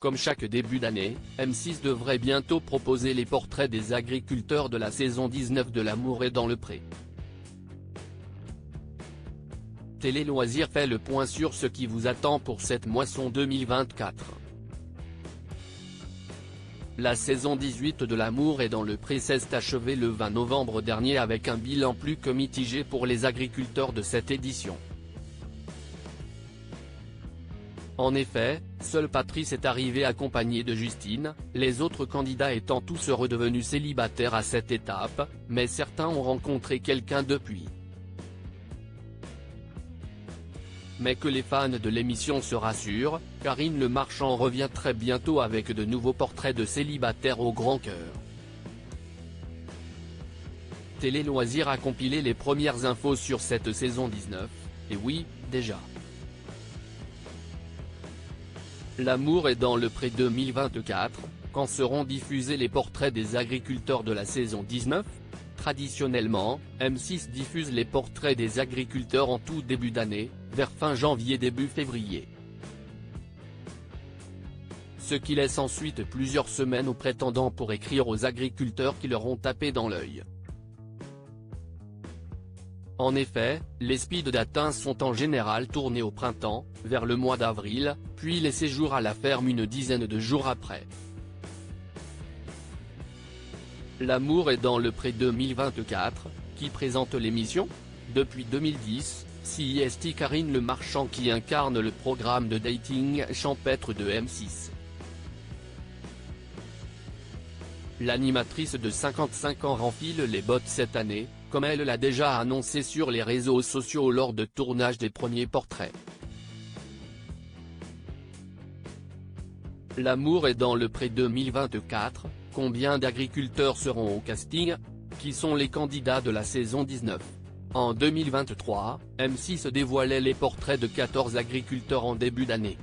Comme chaque début d'année, M6 devrait bientôt proposer les portraits des agriculteurs de la saison 19 de L'amour est dans le pré. Télé Loisirs fait le point sur ce qui vous attend pour cette moisson 2024. La saison 18 de L'amour est dans le pré s'est achevée le 20 novembre dernier avec un bilan plus que mitigé pour les agriculteurs de cette édition. En effet, seul Patrice est arrivé accompagné de Justine, les autres candidats étant tous redevenus célibataires à cette étape, mais certains ont rencontré quelqu'un depuis. Mais que les fans de l'émission se rassurent, Karine Le Marchand revient très bientôt avec de nouveaux portraits de célibataires au grand cœur. Télé Loisirs a compilé les premières infos sur cette saison 19, et oui, déjà. L'amour est dans le pré 2024, quand seront diffusés les portraits des agriculteurs de la saison 19 ? Traditionnellement, M6 diffuse les portraits des agriculteurs en tout début d'année, vers fin janvier début février. Ce qui laisse ensuite plusieurs semaines aux prétendants pour écrire aux agriculteurs qui leur ont tapé dans l'œil. En effet, les speed datings sont en général tournés au printemps, vers le mois d'avril, puis les séjours à la ferme une dizaine de jours après. L'amour est dans le pré 2024, qui présente l'émission ? Depuis 2010, c'est Karine Le Marchand qui incarne le programme de dating champêtre de M6. L'animatrice de 55 ans renfile les bottes cette année, comme elle l'a déjà annoncé sur les réseaux sociaux lors de tournage des premiers portraits. L'amour est dans le pré 2024, combien d'agriculteurs seront au casting ? Qui sont les candidats de la saison 19 ? En 2023, M6 dévoilait les portraits de 14 agriculteurs en début d'année.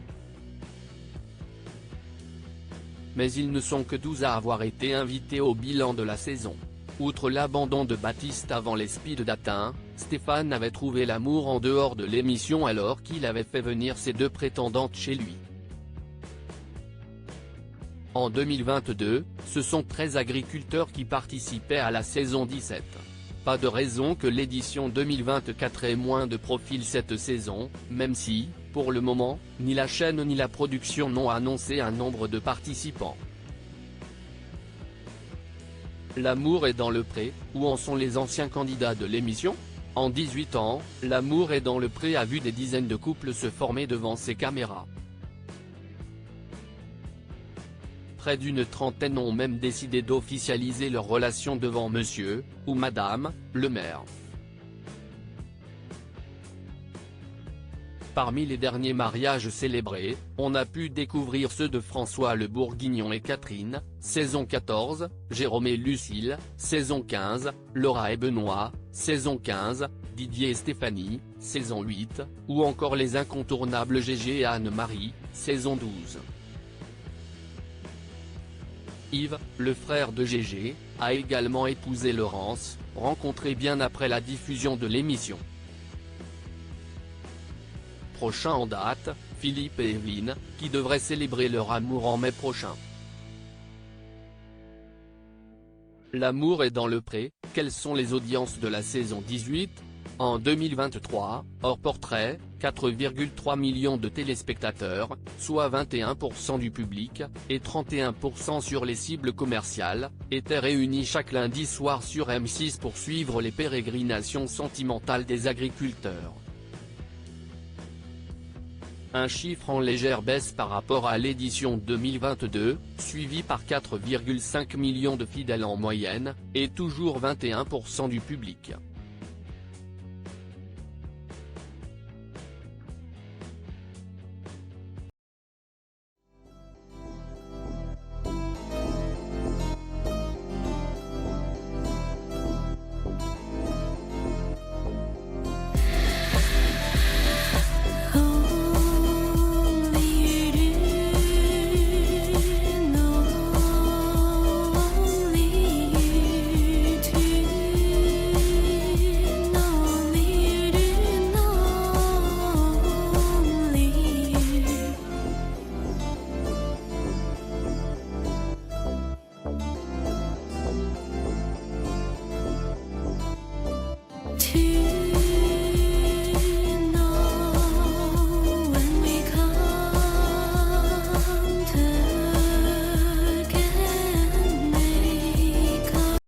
Mais ils ne sont que 12 à avoir été invités au bilan de la saison. Outre l'abandon de Baptiste avant les speed datings, Stéphane avait trouvé l'amour en dehors de l'émission alors qu'il avait fait venir ses deux prétendantes chez lui. En 2022, ce sont 13 agriculteurs qui participaient à la saison 17. Pas de raison que l'édition 2024 ait moins de profils cette saison, même si, pour le moment, ni la chaîne ni la production n'ont annoncé un nombre de participants. L'amour est dans le pré, où en sont les anciens candidats de l'émission ? En 18 ans, L'amour est dans le pré a vu des dizaines de couples se former devant ses caméras. Près d'une trentaine ont même décidé d'officialiser leur relation devant Monsieur, ou Madame, le maire. Parmi les derniers mariages célébrés, on a pu découvrir ceux de François Le Bourguignon et Catherine, saison 14, Jérôme et Lucille, saison 15, Laura et Benoît, saison 15, Didier et Stéphanie, saison 8, ou encore les incontournables Gégé et Anne-Marie, saison 12. Yves, le frère de Gégé, a également épousé Laurence, rencontrée bien après la diffusion de l'émission. Prochain en date, Philippe et Evelyne, qui devraient célébrer leur amour en mai prochain. L'amour est dans le pré, quelles sont les audiences de la saison 18 ? En 2023, hors portrait, 4,3 millions de téléspectateurs, soit 21% du public, et 31% sur les cibles commerciales, étaient réunis chaque lundi soir sur M6 pour suivre les pérégrinations sentimentales des agriculteurs. Un chiffre en légère baisse par rapport à l'édition 2022, suivi par 4,5 millions de fidèles en moyenne, et toujours 21% du public.